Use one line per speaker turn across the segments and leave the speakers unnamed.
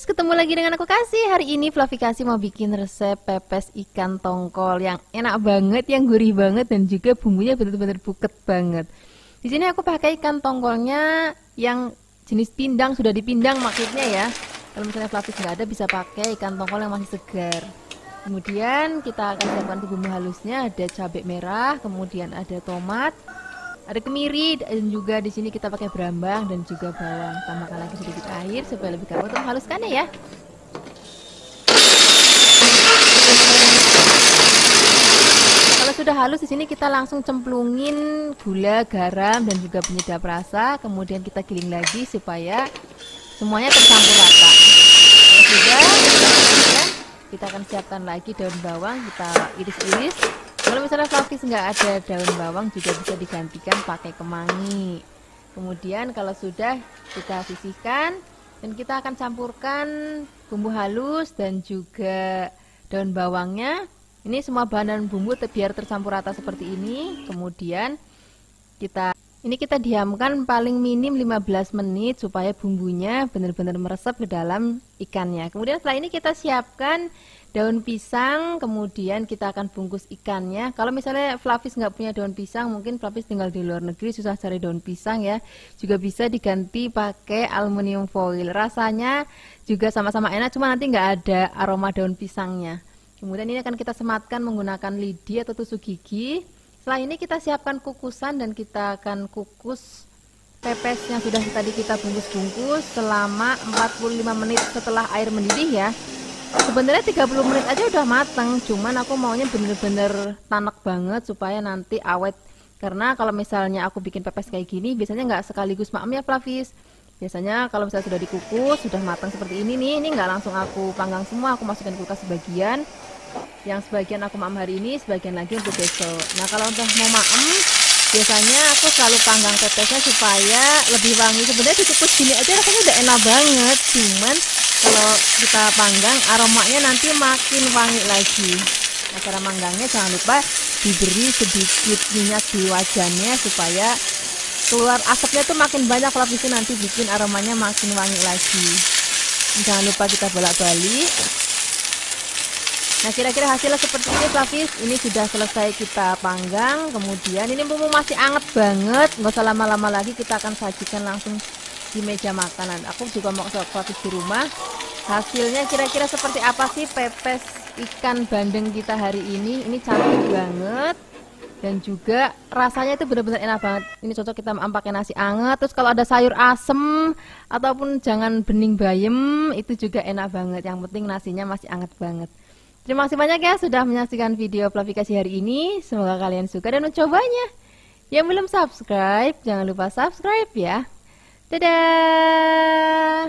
ketemu lagi dengan aku Kasih. Hari ini Fluffy Kasih mau bikin resep pepes ikan tongkol yang enak banget, yang gurih banget dan juga bumbunya benar-benar buket banget. Di sini aku pakai ikan tongkolnya yang jenis pindang, sudah dipindang maksudnya ya. Kalau misalnya Fluffy nggak ada, bisa pakai ikan tongkol yang masih segar. Kemudian kita akan siapkan bumbu halusnya, ada cabai merah, kemudian ada tomat, ada kemiri, dan juga di sini kita pakai berambang dan juga bawang. Tambahkan lagi sedikit air supaya lebih gampang untuk menghaluskannya ya. Kalau sudah halus, di sini kita langsung cemplungin gula, garam, dan juga penyedap rasa. Kemudian kita giling lagi supaya semuanya tercampur rata. Kalau sudah, kita akan siapkan lagi daun bawang, kita iris-iris. Kalau misalnya Fluffy nggak ada daun bawang, juga bisa digantikan pakai kemangi. Kemudian kalau sudah, kita sisihkan dan kita akan campurkan bumbu halus dan juga daun bawangnya. Ini semua bahan dan bumbu biar tercampur rata seperti ini. Kemudian kita diamkan paling minim 15 menit supaya bumbunya benar-benar meresap ke dalam ikannya. Kemudian setelah ini kita siapkan daun pisang, kemudian kita akan bungkus ikannya. Kalau misalnya Fluffy nggak punya daun pisang, mungkin Fluffy tinggal di luar negeri susah cari daun pisang ya, juga bisa diganti pakai aluminium foil. Rasanya juga sama-sama enak, cuma nanti nggak ada aroma daun pisangnya. Kemudian ini akan kita sematkan menggunakan lidi atau tusuk gigi. Setelah ini kita siapkan kukusan dan kita akan kukus pepes yang sudah tadi kita bungkus-bungkus selama 45 menit setelah air mendidih ya. Sebenarnya 30 menit aja udah matang, cuman aku maunya bener-bener tanak banget supaya nanti awet. Karena kalau misalnya aku bikin pepes kayak gini, biasanya nggak sekaligus maem ya Fluffy. Biasanya kalau misalnya sudah dikukus, sudah matang seperti ini nih, ini nggak langsung aku panggang semua, aku masukkan kulkas sebagian. Yang sebagian aku maem hari ini, sebagian lagi untuk besok. Nah kalau udah mau maem, biasanya aku selalu panggang pepesnya supaya lebih wangi. Sebenarnya dikukus gini aja rasanya udah enak banget, cuman kalau kita panggang aromanya nanti makin wangi lagi. Nah, cara manggangnya jangan lupa diberi sedikit minyak di wajannya supaya keluar asapnya tuh makin banyak. Kalau bisa nanti bikin aromanya makin wangi lagi. Jangan lupa kita bolak-balik. Nah kira-kira hasilnya seperti ini Fluffy. Ini sudah selesai kita panggang. Kemudian ini bumbu masih anget banget, nggak usah lama-lama lagi, kita akan sajikan langsung di meja makanan. Aku juga mau ke Fluffy di rumah. Hasilnya kira-kira seperti apa sih pepes ikan bandeng kita hari ini? Ini cantik banget dan juga rasanya itu benar-benar enak banget. Ini cocok kita pakai nasi anget. Terus kalau ada sayur asem ataupun jangan bening bayem, itu juga enak banget. Yang penting nasinya masih anget banget. Terima kasih banyak ya sudah menyaksikan video Fluffy Kasih hari ini. Semoga kalian suka dan mencobanya. Yang belum subscribe, jangan lupa subscribe ya. Dadah.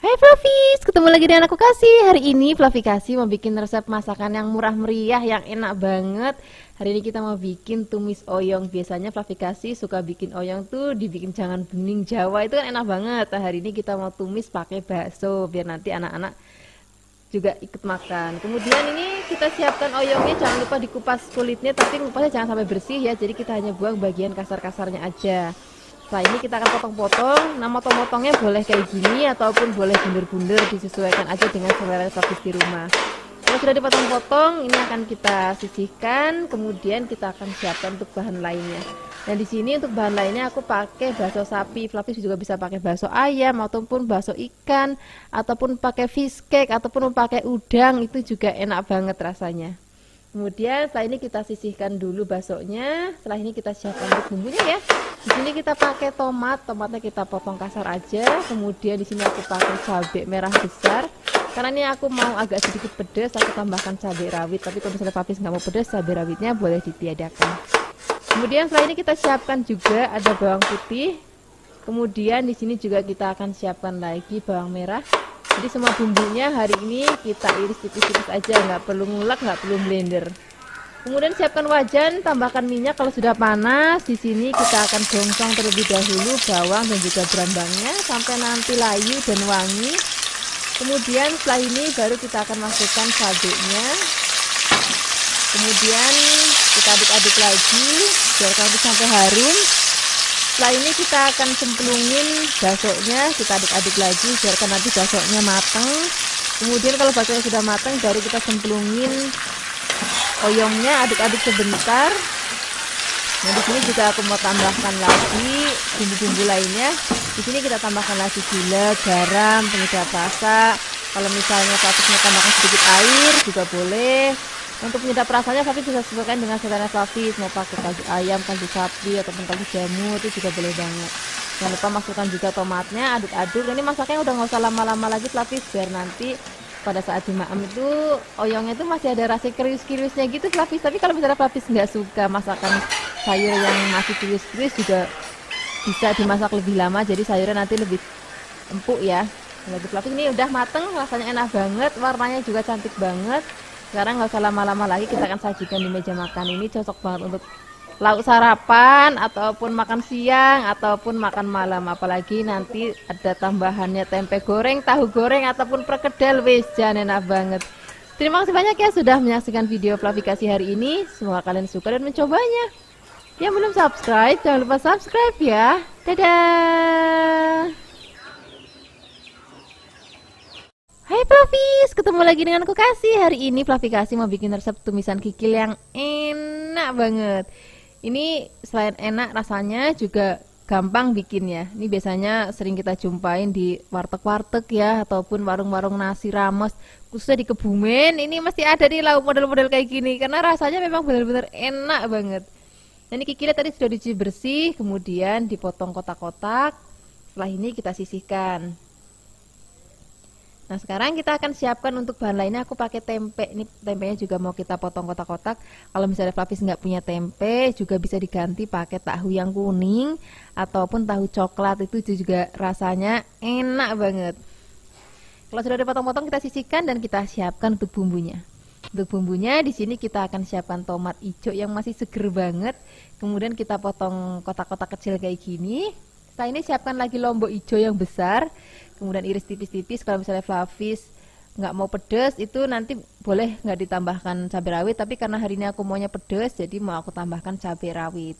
Hai Fluffy, ketemu lagi dengan aku Kasih. Hari ini Fluffy Kasih mau bikin resep masakan yang murah meriah, yang enak banget. Hari ini kita mau bikin tumis oyong. Biasanya Fluffy Kasih suka bikin oyong tuh dibikin jangan bening Jawa, itu kan enak banget. Nah, hari ini kita mau tumis pakai bakso biar nanti anak-anak juga ikut makan. Kemudian ini kita siapkan oyongnya, jangan lupa dikupas kulitnya, tapi kupasnya jangan sampai bersih ya. Jadi kita hanya buang bagian kasar-kasarnya aja. Setelah ini kita akan potong-potong. Nah motong-motongnya boleh kayak gini ataupun boleh bunder-bunder, disesuaikan aja dengan selera Fluffy di rumah. Kalau sudah dipotong-potong, ini akan kita sisihkan. Kemudian kita akan siapkan untuk bahan lainnya. Dan di sini untuk bahan lainnya aku pakai bakso sapi. Fluffy juga bisa pakai bakso ayam ataupun bakso ikan ataupun pakai fish cake ataupun pakai udang, itu juga enak banget rasanya. Kemudian setelah ini kita sisihkan dulu baksonya. Setelah ini kita siapkan untuk bumbunya ya. Di sini kita pakai tomatnya kita potong kasar aja. Kemudian di sini aku pakai cabai merah besar. Karena ini aku mau agak sedikit pedas, aku tambahkan cabai rawit. Tapi kalau misalnya Fluffy nggak mau pedas, cabai rawitnya boleh ditiadakan. Kemudian setelah ini kita siapkan juga ada bawang putih. Kemudian di sini juga kita akan siapkan lagi bawang merah. Jadi semua bumbunya hari ini kita iris tipis-tipis aja, nggak perlu ngulek, nggak perlu blender. Kemudian siapkan wajan, tambahkan minyak. Kalau sudah panas, di sini kita akan gongsong terlebih dahulu bawang dan juga berambangnya sampai nanti layu dan wangi. Kemudian setelah ini baru kita akan masukkan cabenya. Kemudian kita aduk-aduk lagi biar sampai harum. Setelah ini kita akan cemplungin baksonya, kita aduk-aduk lagi biarkan nanti baksonya matang. Kemudian kalau baksonya sudah matang baru kita cemplungin oyongnya, aduk-aduk sebentar. Nah di sini juga aku mau tambahkan lagi bumbu-bumbu lainnya. Di sini kita tambahkan lagi gula, garam, penyedap rasa. Kalau misalnya Flavis mau tambahkan sedikit air juga boleh. Untuk penyedap rasanya Flavis bisa sesuaikan dengan selera Flavis, mau pakai kaldu ayam, kaldu sapi ataupun kaldu jamur itu juga boleh banget. Jangan lupa masukkan juga tomatnya, aduk-aduk. Ini masaknya udah nggak usah lama-lama lagi Flavis, biar nanti pada saat dimaem itu oyongnya itu masih ada rasa krius-kriusnya gitu Flavis. Tapi kalau misalnya Flavis nggak suka masakan sayur yang masih krius-krius juga bisa dimasak lebih lama, jadi sayurnya nanti lebih empuk ya. Lagi Flavis ini udah mateng, rasanya enak banget, warnanya juga cantik banget. Sekarang nggak usah lama-lama lagi, kita akan sajikan di meja makan. Ini cocok banget untuk lauk sarapan ataupun makan siang ataupun makan malam, apalagi nanti ada tambahannya tempe goreng, tahu goreng ataupun perkedel, wis jan enak banget. Terima kasih banyak ya sudah menyaksikan video Flavikasi hari ini, semoga kalian suka dan mencobanya. Yang belum subscribe jangan lupa subscribe ya. Dadah. Hai Flavis, ketemu lagi dengan aku Kasih. Hari ini Flavikasi mau bikin resep tumisan kikil yang enak banget. Ini selain enak rasanya juga gampang bikinnya. Ini biasanya sering kita jumpain di warteg-warteg ya, ataupun warung-warung nasi rames, khususnya di Kebumen. Ini masih ada nih lauk model-model kayak gini karena rasanya memang benar-benar enak banget. Nah, ini kikilnya tadi sudah dicuci bersih, kemudian dipotong kotak-kotak. Setelah ini kita sisihkan. Nah sekarang kita akan siapkan untuk bahan lainnya. Aku pakai tempe, ini tempenya juga mau kita potong kotak-kotak. Kalau misalnya Flavis nggak punya tempe juga bisa diganti pakai tahu yang kuning ataupun tahu coklat, itu juga rasanya enak banget. Kalau sudah dipotong-potong kita sisihkan dan kita siapkan untuk bumbunya. Untuk bumbunya di sini kita akan siapkan tomat hijau yang masih seger banget. Kemudian kita potong kotak-kotak kecil kayak gini. Setelah ini siapkan lagi lombok hijau yang besar. Kemudian iris tipis-tipis. Kalau misalnya Flavis nggak mau pedas itu nanti boleh nggak ditambahkan cabai rawit, tapi karena hari ini aku maunya pedas jadi mau aku tambahkan cabai rawit.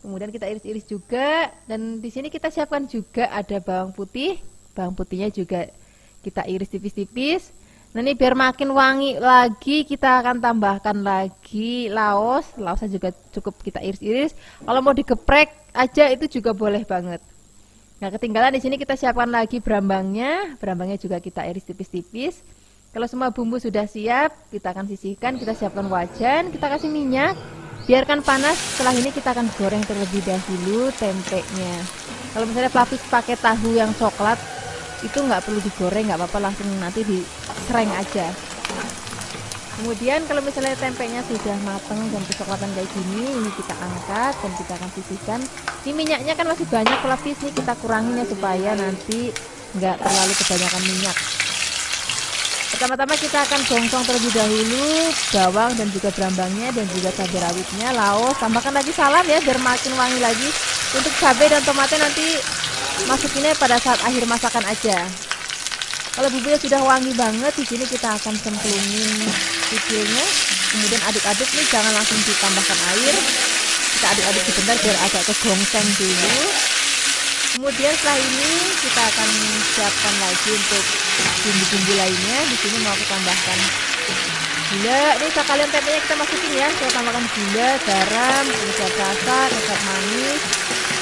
Kemudian kita iris-iris juga, dan di sini kita siapkan juga ada bawang putih. Bawang putihnya juga kita iris tipis-tipis. Nah ini biar makin wangi lagi kita akan tambahkan lagi laos. Laosnya juga cukup kita iris-iris. Kalau mau digeprek aja itu juga boleh banget. Nah ketinggalan di sini kita siapkan lagi berambangnya. Berambangnya juga kita iris tipis-tipis. Kalau semua bumbu sudah siap, kita akan sisihkan. Kita siapkan wajan, kita kasih minyak, biarkan panas. Setelah ini kita akan goreng terlebih dahulu tempenya. Kalau misalnya Flavis pakai tahu yang coklat, itu nggak perlu digoreng, nggak apa-apa, langsung nanti disereng aja. Kemudian kalau misalnya tempenya sudah matang dan kecoklatan kayak gini, ini kita angkat dan kita akan sisihkan. Ini minyaknya kan masih banyak Flavis, nih kita kurangin ya supaya nanti nggak terlalu kebanyakan minyak. Pertama-tama kita akan gongsong terlebih dahulu bawang dan juga berambangnya dan juga cabai rawitnya, laos, tambahkan lagi salam ya biar makin wangi lagi. Untuk cabai dan tomatnya nanti masukinnya pada saat akhir masakan aja. Kalau bumbunya sudah wangi banget, di sini kita akan cemplungin kikilnya, kemudian aduk-aduk nih, jangan langsung ditambahkan air. Kita aduk-aduk sebentar biar agak kegongseng dulu. Kemudian setelah ini kita akan siapkan lagi untuk bumbu-bumbu lainnya. Di sini mau aku tambahkan gula. Ini sekalian tempenya kita masukin ya. Saya tambahkan gula, garam, penyedap rasa, kecap manis.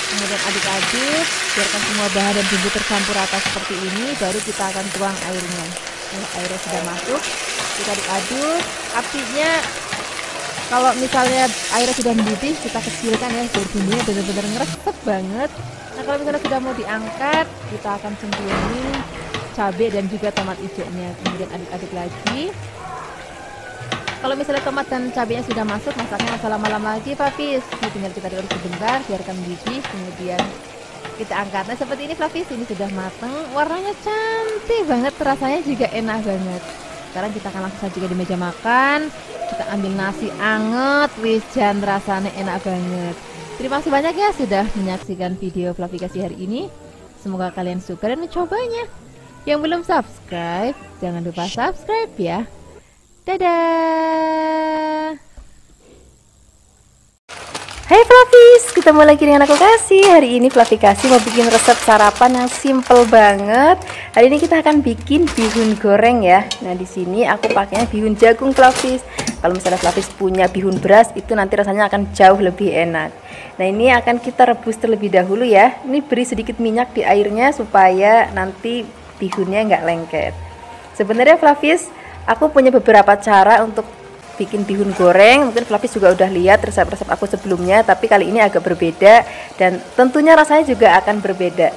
Kemudian aduk-aduk, biarkan semua bahan dan bumbu tercampur rata seperti ini, baru kita akan tuang airnya. Nah, airnya sudah masuk, kita aduk-aduk. Apinya kalau misalnya airnya sudah mendidih, kita kecilkan ya, biar bumbunya benar-benar ngeresep banget. Nah kalau misalnya sudah mau diangkat, kita akan cemplungin cabai dan juga tomat hijaunya, kemudian aduk-aduk lagi. Kalau misalnya tomat dan cabenya sudah masuk, masaknya nggak usah lama-lama lagi Flavis. Ini tinggal kita diulek sebentar, biarkan mendidih, kemudian kita angkat. Nah seperti ini Flavis, ini sudah mateng, warnanya cantik banget, rasanya juga enak banget. Sekarang kita akan langsung saja di meja makan. Kita ambil nasi anget, wijan, rasanya enak banget. Terima kasih banyak ya sudah menyaksikan video Flavikasi hari ini. Semoga kalian suka dan mencobanya. Yang belum subscribe, jangan lupa subscribe ya. Dadah.
Hai Flavis, ketemu lagi dengan aku Kasih. Hari ini Flavi Kasih mau bikin resep sarapan yang simple banget. Hari ini kita akan bikin bihun goreng ya. Nah di sini aku pakainya bihun jagung Flavis. Kalau misalnya Flavis punya bihun beras itu nanti rasanya akan jauh lebih enak. Nah ini akan kita rebus terlebih dahulu ya. Ini beri sedikit minyak di airnya supaya nanti bihunnya nggak lengket. Sebenarnya Flavis, aku punya beberapa cara untuk bikin bihun goreng. Mungkin Flavis juga udah lihat resep-resep aku sebelumnya, tapi kali ini agak berbeda dan tentunya rasanya juga akan berbeda.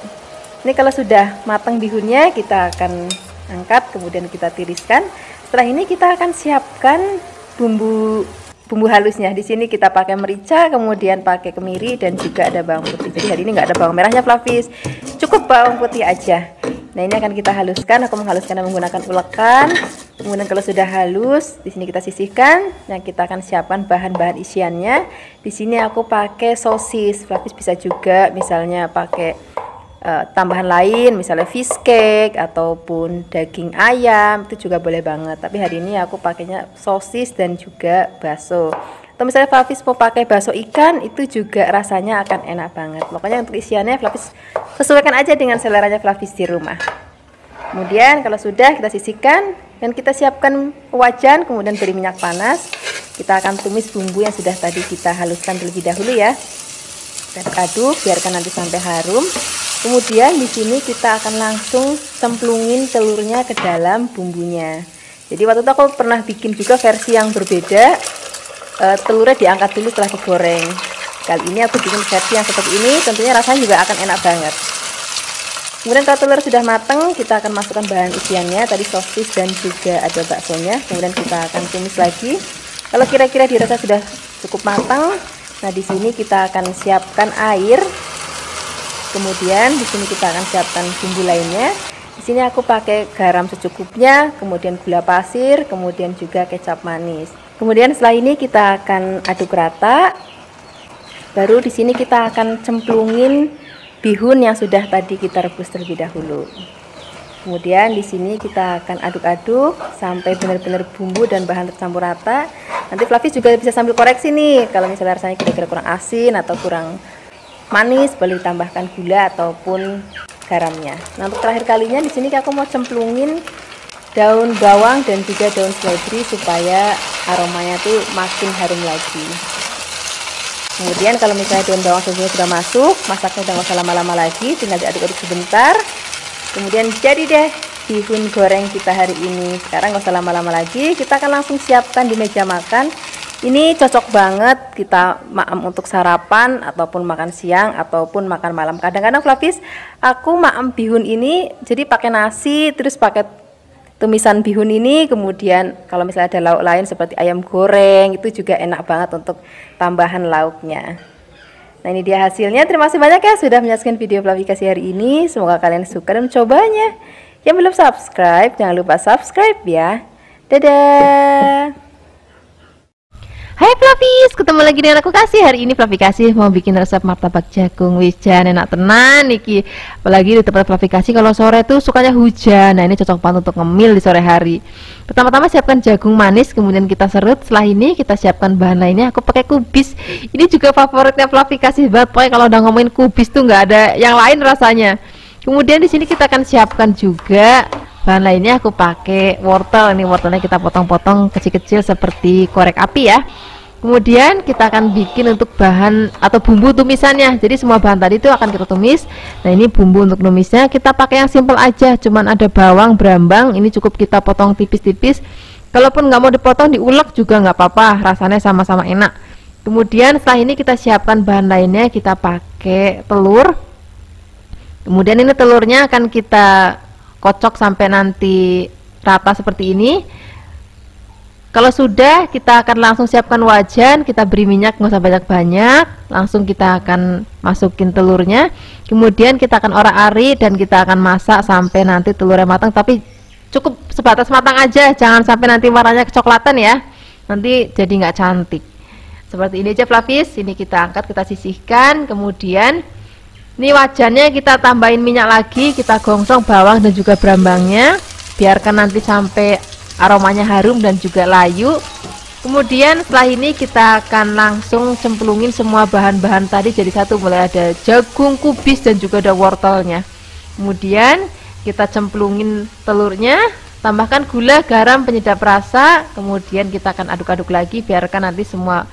Ini kalau sudah matang bihunnya, kita akan angkat, kemudian kita tiriskan. Setelah ini kita akan siapkan bumbu halusnya. Di sini kita pakai merica, kemudian pakai kemiri dan juga ada bawang putih. Jadi hari ini nggak ada bawang merahnya Flavis, cukup bawang putih aja. Nah ini akan kita haluskan. Aku menghaluskannya menggunakan ulekan. Kemudian kalau sudah halus, di sini kita sisihkan. Nah kita akan siapkan bahan-bahan isiannya. Di sini aku pakai sosis. Flavis bisa juga misalnya pakai tambahan lain, misalnya fish cake ataupun daging ayam, itu juga boleh banget. Tapi hari ini aku pakainya sosis dan juga bakso. Atau misalnya Flavis mau pakai bakso ikan, itu juga rasanya akan enak banget. Pokoknya untuk isiannya Flavis sesuaikan aja dengan seleranya Flavis di rumah. Kemudian kalau sudah, kita sisihkan dan kita siapkan wajan, kemudian beri minyak panas. Kita akan tumis bumbu yang sudah tadi kita haluskan terlebih dahulu ya. Kita aduk, biarkan nanti sampai harum. Kemudian di sini kita akan langsung cemplungin telurnya ke dalam bumbunya. Jadi waktu itu aku pernah bikin juga versi yang berbeda. Telurnya diangkat dulu setelah digoreng. Kali ini aku bikin versi yang seperti ini, tentunya rasanya juga akan enak banget. Kemudian kalau telur sudah matang, kita akan masukkan bahan isiannya, tadi sosis dan juga ada baksonya. Kemudian kita akan tumis lagi. Kalau kira-kira dirasa sudah cukup matang, nah di sini kita akan siapkan air. Kemudian di sini kita akan siapkan bumbu lainnya. Di sini aku pakai garam secukupnya, kemudian gula pasir, kemudian juga kecap manis. Kemudian setelah ini kita akan aduk rata. Baru di sini kita akan cemplungin bihun yang sudah tadi kita rebus terlebih dahulu. Kemudian di sini kita akan aduk-aduk sampai benar-benar bumbu dan bahan tercampur rata. Nanti Flavis juga bisa sambil koreksi nih, kalau misalnya rasanya kira-kira kurang asin atau kurang manis, boleh ditambahkan gula ataupun garamnya. Nah untuk terakhir kalinya di sini aku mau cemplungin daun bawang dan juga daun seledri supaya aromanya tuh makin harum lagi. Kemudian kalau misalnya daun bawang seledri sudah masuk, masaknya udah nggak usah lama-lama lagi, tinggal diaduk-aduk sebentar. Kemudian jadi deh bihun goreng kita hari ini. Sekarang nggak usah lama-lama lagi, kita akan langsung siapkan di meja makan. Ini cocok banget kita maem untuk sarapan ataupun makan siang ataupun makan malam. Kadang-kadang Flavis, aku maem bihun ini jadi pakai nasi, terus pakai tumisan bihun ini, kemudian kalau misalnya ada lauk lain seperti ayam goreng, itu juga enak banget untuk tambahan lauknya. Nah ini dia hasilnya. Terima kasih banyak ya sudah menyaksikan video Flavi Kasih hari ini. Semoga kalian suka dan mencobanya. Yang belum subscribe, jangan lupa subscribe ya. Dadah.
Hai Flavis, ketemu lagi dengan aku Kasih. Hari ini Flavi Kasih mau bikin resep martabak jagung wijan enak tenan niki. Apalagi di tempat Flavi Kasih kalau sore tuh sukanya hujan. Nah ini cocok banget untuk ngemil di sore hari. Pertama-tama siapkan jagung manis, kemudian kita serut. Setelah ini kita siapkan bahan lainnya. Aku pakai kubis. Ini juga favoritnya Flavi Kasih banget. Pokoknya kalau udah ngomongin kubis tuh nggak ada yang lain rasanya. Kemudian di sini kita akan siapkan juga bahan lainnya. Aku pakai wortel. Ini wortelnya kita potong-potong kecil-kecil seperti korek api ya. Kemudian kita akan bikin untuk bahan atau bumbu tumisannya. Jadi semua bahan tadi itu akan kita tumis. Nah ini bumbu untuk tumisnya kita pakai yang simple aja. Cuman ada bawang, brambang. Ini cukup kita potong tipis-tipis. Kalaupun nggak mau dipotong, diulek juga nggak apa-apa. Rasanya sama-sama enak. Kemudian setelah ini kita siapkan bahan lainnya. Kita pakai telur. Kemudian ini telurnya akan kita kocok sampai nanti rata seperti ini. Kalau sudah, kita akan langsung siapkan wajan, kita beri minyak nggak usah banyak-banyak, langsung kita akan masukin telurnya. Kemudian kita akan orak-arik dan kita akan masak sampai nanti telurnya matang, tapi cukup sebatas matang aja, jangan sampai nanti warnanya kecoklatan ya, nanti jadi nggak cantik. Seperti ini aja Flavis. Ini kita angkat, kita sisihkan. Kemudian ini wajannya kita tambahin minyak lagi, kita gongsong bawang dan juga brambangnya, biarkan nanti sampai aromanya harum dan juga layu. Kemudian setelah ini kita akan langsung cemplungin semua bahan-bahan tadi jadi satu, mulai ada jagung kubis dan juga ada wortelnya. Kemudian kita cemplungin telurnya, tambahkan gula, garam, penyedap rasa. Kemudian kita akan aduk-aduk lagi, biarkan nanti semua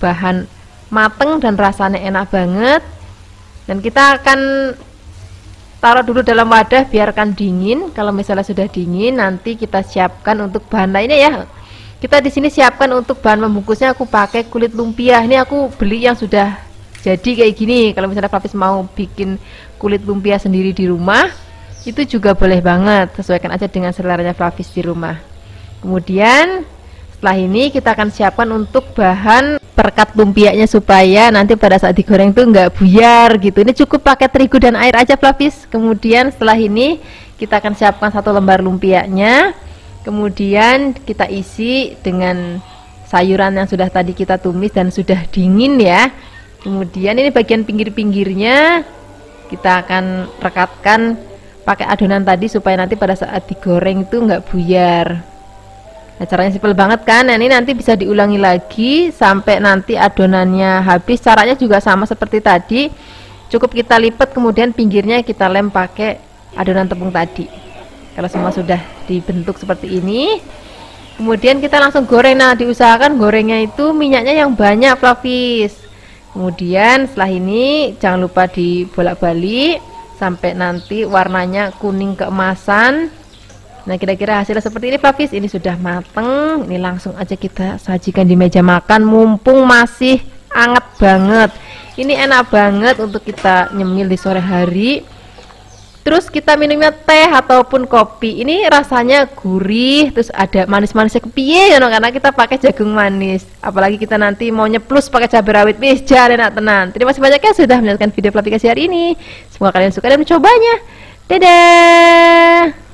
bahan mateng dan rasanya enak banget. Dan kita akan taruh dulu dalam wadah, biarkan dingin. Kalau misalnya sudah dingin, nanti kita siapkan untuk bahan lainnya ya. Kita di sini siapkan untuk bahan membungkusnya, aku pakai kulit lumpia. Ini aku beli yang sudah jadi kayak gini. Kalau misalnya Flavis mau bikin kulit lumpia sendiri di rumah, itu juga boleh banget. Sesuaikan aja dengan seleranya Flavis di rumah. Kemudian setelah ini kita akan siapkan untuk bahan perekat lumpianya supaya nanti pada saat digoreng itu nggak buyar gitu. Ini cukup pakai terigu dan air aja Flavis. Kemudian setelah ini kita akan siapkan 1 lembar lumpianya. Kemudian kita isi dengan sayuran yang sudah tadi kita tumis dan sudah dingin ya. Kemudian ini bagian pinggir-pinggirnya kita akan rekatkan pakai adonan tadi supaya nanti pada saat digoreng itu nggak buyar. Nah, caranya simpel banget kan. Nah, ini nanti bisa diulangi lagi sampai nanti adonannya habis. Caranya juga sama seperti tadi. Cukup kita lipat, kemudian pinggirnya kita lem pakai adonan tepung tadi. Kalau semua sudah dibentuk seperti ini, kemudian kita langsung goreng. Nah, diusahakan gorengnya itu minyaknya yang banyak Flavis. Kemudian setelah ini jangan lupa dibolak-balik sampai nanti warnanya kuning keemasan. Nah, kira-kira hasilnya seperti ini Flavis. Ini sudah mateng. Ini langsung aja kita sajikan di meja makan mumpung masih anget banget. Ini enak banget untuk kita nyemil di sore hari. Terus kita minumnya teh ataupun kopi. Ini rasanya gurih, terus ada manis-manisnya kepiye ya, karena kita pakai jagung manis. Apalagi kita nanti mau nyeplus pakai cabai rawit, wis jar enak tenan. Terima kasih banyak ya sudah menyaksikan video aplikasi hari ini. Semoga kalian suka dan mencobanya. Dadah.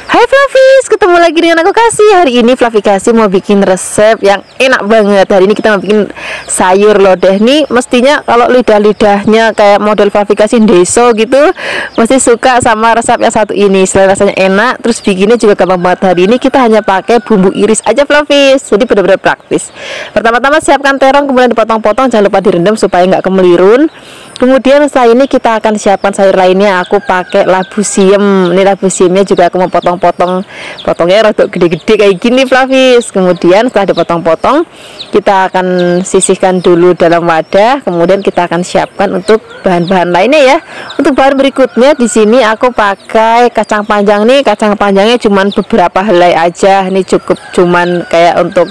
Hai Flavis, ketemu lagi dengan aku Kasih. Hari ini Flavikasi mau bikin resep yang enak banget. Hari ini kita mau bikin sayur lodeh. Nih mestinya kalau lidah-lidahnya kayak model Flavikasi deso gitu, mesti suka sama resep yang satu ini. Selain rasanya enak, terus bikinnya juga gampang banget. Hari ini kita hanya pakai bumbu iris aja Flavis. Jadi benar-benar praktis. Pertama-tama siapkan terong, kemudian dipotong-potong, jangan lupa direndam supaya nggak kemelirun. Kemudian setelah ini kita akan siapkan sayur lainnya. Aku pakai labu siam. Ini labu siamnya juga aku mau potong-potong. Potongnya rada gede-gede kayak gini Flavis. Kemudian setelah dipotong-potong, kita akan sisihkan dulu dalam wadah. Kemudian kita akan siapkan untuk bahan-bahan lainnya ya. Untuk bahan berikutnya di sini aku pakai kacang panjang nih. Kacang panjangnya cuman beberapa helai aja. Ini cukup cuman kayak untuk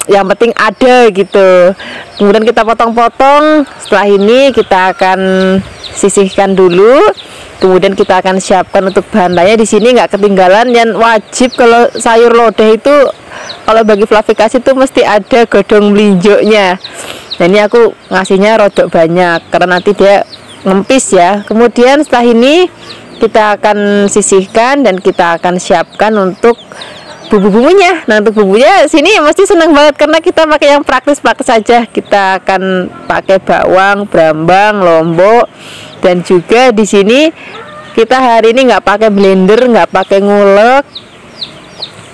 yang penting ada gitu. Kemudian kita potong-potong. Setelah ini kita akan sisihkan dulu. Kemudian kita akan siapkan untuk bahan lainnya. Di sini nggak ketinggalan yang wajib kalau sayur lodeh itu, kalau bagi Flavikasi itu mesti ada godong melinjoknya. Nah, ini aku ngasihnya rodok banyak karena nanti dia ngempis ya. Kemudian setelah ini kita akan sisihkan dan kita akan siapkan untuk bumbu-bumbunya. Nah, untuk bumbunya sini mesti senang banget karena kita pakai yang praktis-praktis saja. Kita akan pakai bawang, brambang, lombok, dan juga di sini kita hari ini nggak pakai blender, nggak pakai ngulek,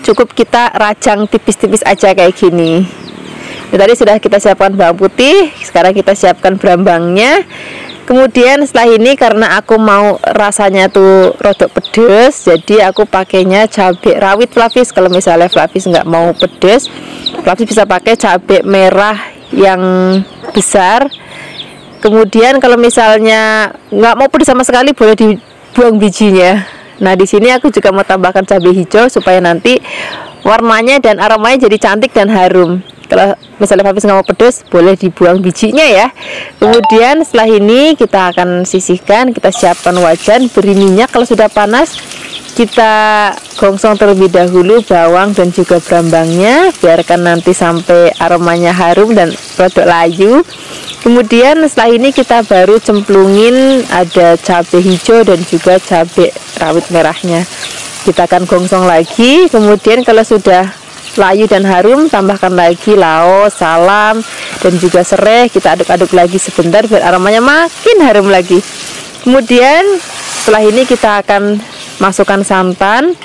cukup kita rajang tipis-tipis aja kayak gini. Nah, tadi sudah kita siapkan bawang putih, sekarang kita siapkan brambangnya. Kemudian setelah ini karena aku mau rasanya tuh rodok pedes, jadi aku pakainya cabai rawit Flavis. Kalau misalnya Flavis nggak mau pedes, Flavis bisa pakai cabai merah yang besar. Kemudian kalau misalnya nggak mau pedes sama sekali, boleh dibuang bijinya. Nah, di sini aku juga mau tambahkan cabai hijau supaya nanti warnanya dan aromanya jadi cantik dan harum. Kalau misalnya Flavis nggak mau pedas, boleh dibuang bijinya ya. Kemudian setelah ini kita akan sisihkan, kita siapkan wajan, beri minyak. Kalau sudah panas, kita gongsong terlebih dahulu bawang dan juga brambangnya, biarkan nanti sampai aromanya harum dan rodok layu. Kemudian setelah ini kita baru cemplungin ada cabai hijau dan juga cabai rawit merahnya. Kita akan gongsong lagi. Kemudian kalau sudah layu dan harum, tambahkan lagi laos, salam, dan juga serai. Kita aduk-aduk lagi sebentar biar aromanya makin harum lagi. Kemudian setelah ini kita akan masukkan santan.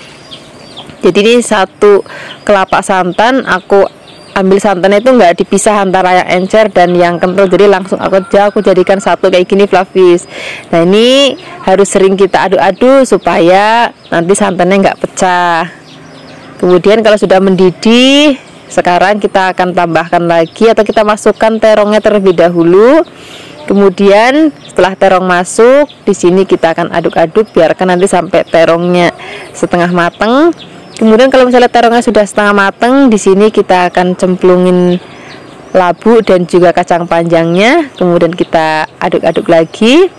Jadi ini satu kelapa santan, aku ambil santannya itu nggak dipisah antara yang encer dan yang kental, jadi langsung aku jadikan satu kayak gini Flavis. Nah ini harus sering kita aduk-aduk supaya nanti santannya nggak pecah. Kemudian kalau sudah mendidih, sekarang kita akan tambahkan lagi atau kita masukkan terongnya terlebih dahulu. Kemudian setelah terong masuk, di sini kita akan aduk-aduk, biarkan nanti sampai terongnya setengah mateng. Kemudian kalau misalnya terongnya sudah setengah mateng, di sini kita akan cemplungin labu dan juga kacang panjangnya. Kemudian kita aduk-aduk lagi.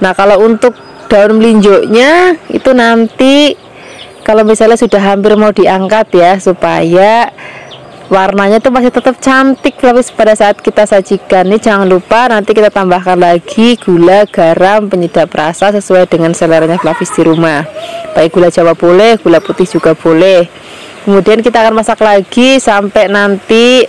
Nah kalau untuk daun melinjoknya itu nanti kalau misalnya sudah hampir mau diangkat ya, supaya warnanya tuh masih tetap cantik Flavis pada saat kita sajikan. Nih jangan lupa nanti kita tambahkan lagi gula, garam, penyedap rasa sesuai dengan seleranya Flavis di rumah. Baik gula Jawa boleh, gula putih juga boleh. Kemudian kita akan masak lagi sampai nanti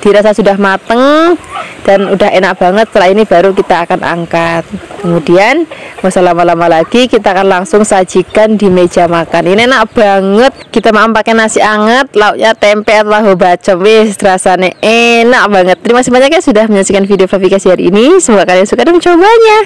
dirasa sudah mateng dan udah enak banget. Setelah ini baru kita akan angkat. Kemudian nggak usah lama-lama lagi, kita akan langsung sajikan di meja makan. Ini enak banget, kita mau pakai nasi anget, lauknya tempe atau tahu bacem, wis rasanya enak banget. Terima kasih banyak ya sudah menyaksikan video Flavikasi hari ini, semoga kalian suka dan mencobanya.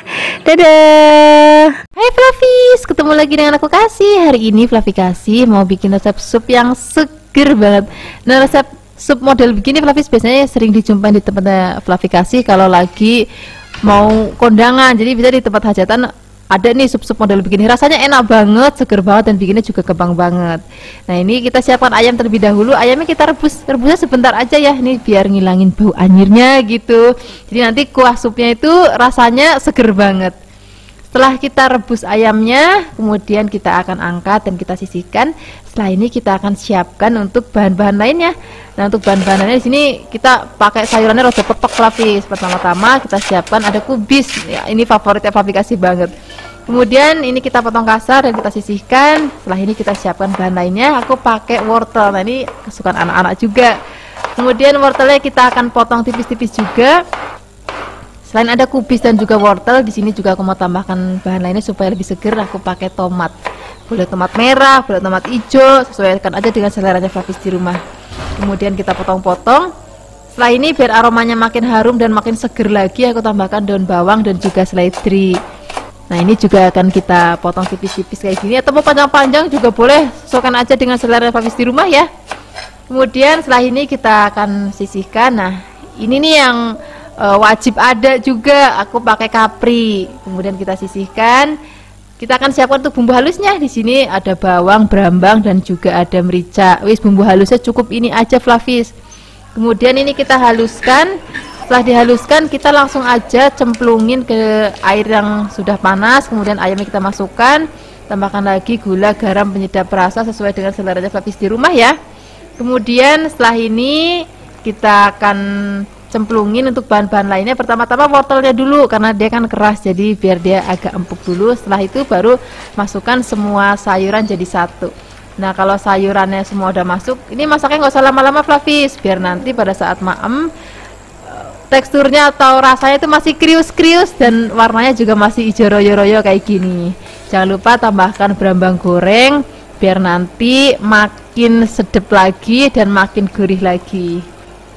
Dadah. Hai Flavis, ketemu lagi dengan aku Kasih. Hari ini Flavikasi mau bikin resep sup yang seger banget. Nah resep sup model begini Flavis biasanya sering dijumpai di tempatnya Flavikasi kalau lagi mau kondangan. Jadi bisa di tempat hajatan ada nih sup-sup model begini, rasanya enak banget, seger banget, dan bikinnya juga gampang banget. Nah ini kita siapkan ayam terlebih dahulu. Ayamnya kita rebusnya sebentar aja ya, nih biar ngilangin bau anyirnya gitu. Jadi nanti kuah supnya itu rasanya seger banget. Setelah kita rebus ayamnya, kemudian kita akan angkat dan kita sisihkan. Setelah ini kita akan siapkan untuk bahan-bahan lainnya. Nah untuk bahan-bahan lainnya di sini kita pakai sayurannya rada petok Flavis. Pertama-tama kita siapkan ada kubis, ya, ini favoritnya Flavikasi banget. Kemudian ini kita potong kasar dan kita sisihkan. Setelah ini kita siapkan bahan lainnya. Aku pakai wortel. Nah ini kesukaan anak-anak juga. Kemudian wortelnya kita akan potong tipis-tipis juga. Selain ada kubis dan juga wortel, di sini juga aku mau tambahkan bahan lainnya supaya lebih seger. Aku pakai tomat, boleh tomat merah, boleh tomat hijau, sesuaikan aja dengan seleranya Flavis di rumah. Kemudian kita potong-potong. Setelah ini biar aromanya makin harum dan makin seger lagi, aku tambahkan daun bawang dan juga seledri. Nah ini juga akan kita potong tipis-tipis kayak gini, atau mau panjang-panjang juga boleh, sesuaikan aja dengan selera Flavis di rumah ya. Kemudian setelah ini kita akan sisihkan. Nah ini nih yang wajib ada juga, aku pakai kapri. Kemudian kita sisihkan. Kita akan siapkan untuk bumbu halusnya. Di sini ada bawang, brambang, dan juga ada merica. Wis bumbu halusnya cukup ini aja Flavis. Kemudian ini kita haluskan. Setelah dihaluskan kita langsung aja cemplungin ke air yang sudah panas. Kemudian ayamnya kita masukkan. Tambahkan lagi gula, garam, penyedap rasa sesuai dengan seleranya Flavis di rumah ya. Kemudian setelah ini kita akan cemplungin untuk bahan-bahan lainnya. Pertama-tama wortelnya dulu karena dia kan keras, jadi biar dia agak empuk dulu. Setelah itu baru masukkan semua sayuran jadi satu. Nah kalau sayurannya semua udah masuk, ini masaknya nggak usah lama-lama Flavis, biar nanti pada saat maem teksturnya atau rasanya itu masih krius-krius dan warnanya juga masih hijau royo-royo kayak gini. Jangan lupa tambahkan brambang goreng biar nanti makin sedap lagi dan makin gurih lagi.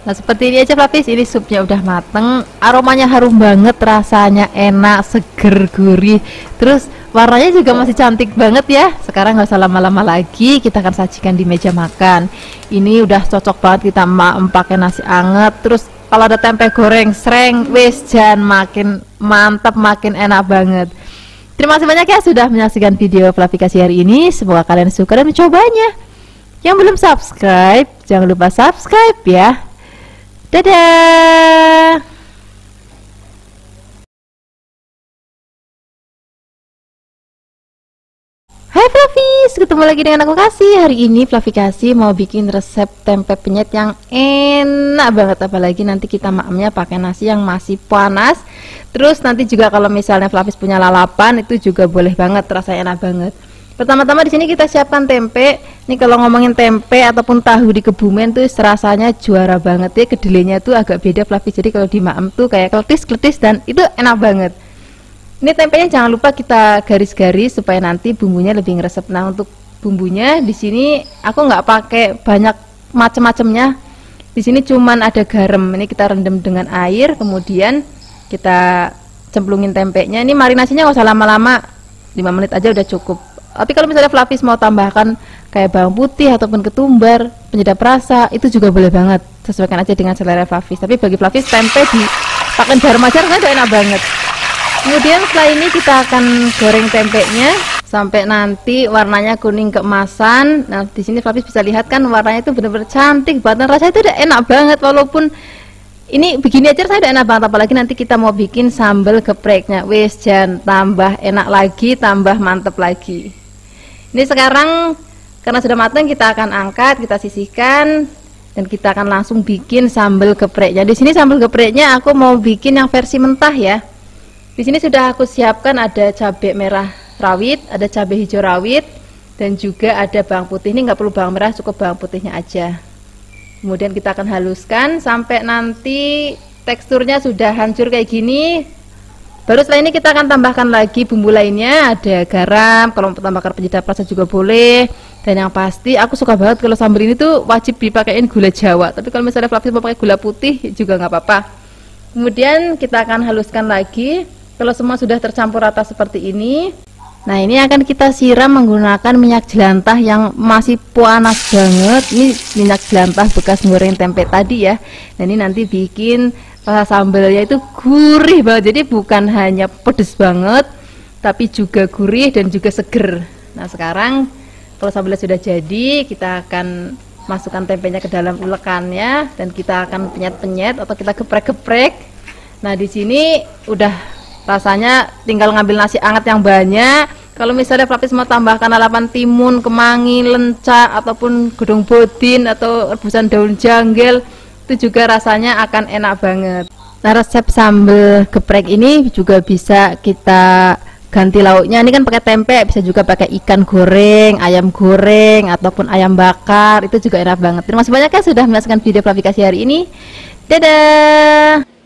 Nah seperti ini aja Flavis, ini supnya udah mateng, aromanya harum banget, rasanya enak, seger, gurih, terus warnanya juga masih cantik banget ya. Sekarang nggak usah lama-lama lagi, kita akan sajikan di meja makan. Ini udah cocok banget kita pakai nasi anget, terus kalau ada tempe goreng sreng, wis jan makin mantap, makin enak banget. Terima kasih banyak ya sudah menyaksikan video Flavikasi hari ini, semoga kalian suka dan mencobanya. Yang belum subscribe, jangan lupa subscribe ya. Dadah. Hai Flavis, ketemu lagi dengan aku Kasih. Hari ini Flavikasi mau bikin resep tempe penyet yang enak banget. Apalagi nanti kita maemnya pakai nasi yang masih panas. Terus nanti juga kalau misalnya Flavis punya lalapan, itu juga boleh banget, rasanya enak banget. Pertama-tama di sini kita siapkan tempe. Ini kalau ngomongin tempe ataupun tahu di Kebumen tuh rasanya juara banget ya. Kedelainya tuh agak beda Flavis. Jadi kalau di maem tuh kayak kletis-kletis dan itu enak banget. Ini tempenya jangan lupa kita garis-garis supaya nanti bumbunya lebih ngeresep. Nah untuk
bumbunya. Di sini aku nggak pakai banyak macam-macamnya. Di sini cuman ada garam. Ini kita rendam dengan air, kemudian kita cemplungin tempenya. Ini marinasinya nggak usah lama-lama, 5 menit aja udah cukup. Tapi kalau misalnya Flavis mau tambahkan kayak bawang putih ataupun ketumbar, penyedap rasa, itu juga boleh banget. Sesuaikan aja dengan selera Flavis. Tapi bagi Flavis, tempe dipakai garam aja rasanya udah enak banget. Kemudian setelah ini kita akan goreng tempenya sampai nanti warnanya kuning keemasan. Nah, di sini Flavis bisa lihat kan warnanya itu benar-benar cantik banget. Rasanya itu udah enak banget, walaupun ini begini aja saya udah enak banget, apalagi nanti kita mau bikin sambal gepreknya. Wes jan tambah enak lagi, tambah mantep lagi. Ini sekarang karena sudah matang, kita akan angkat, kita sisihkan, dan kita akan langsung bikin sambal gepreknya. Di sini sambal gepreknya aku mau bikin yang versi mentah ya. Di sini sudah aku siapkan ada cabai merah rawit, ada cabai hijau rawit, dan juga ada bawang putih. Ini nggak perlu bawang merah, cukup bawang putihnya aja. Kemudian kita akan haluskan sampai nanti teksturnya sudah hancur kayak gini. Baru setelah ini kita akan tambahkan lagi bumbu lainnya, ada garam, kalau mau tambahkan penyedap rasa juga boleh. Dan yang pasti aku suka banget kalau sambal ini tuh wajib dipakein gula Jawa. Tapi kalau misalnya Flavis mau pakai gula putih juga nggak apa-apa. Kemudian kita akan haluskan lagi. Kalau semua sudah tercampur rata seperti ini, nah ini akan kita siram menggunakan minyak jelantah yang masih panas banget. Ini minyak jelantah bekas goreng tempe tadi ya. Nah ini nanti bikin rasa sambalnya itu gurih banget. Jadi bukan hanya pedes banget, tapi juga gurih dan juga seger. Nah sekarang kalau sambalnya sudah jadi, kita akan masukkan tempenya ke dalam ulekannya dan kita akan penyet-penyet atau kita geprek-geprek. Nah di sini udah rasanya tinggal ngambil nasi hangat yang banyak. Kalau misalnya Flavis mau tambahkan lalapan timun, kemangi, lenca, ataupun godong bodin atau rebusan daun janggel, itu juga rasanya akan enak banget. Nah resep sambal geprek ini juga bisa kita ganti lauknya. Ini kan pakai tempe, bisa juga pakai ikan goreng, ayam goreng, ataupun ayam bakar. Itu juga enak banget. Terima kasih banyak ya sudah menyaksikan video klarifikasi hari ini. Dadah.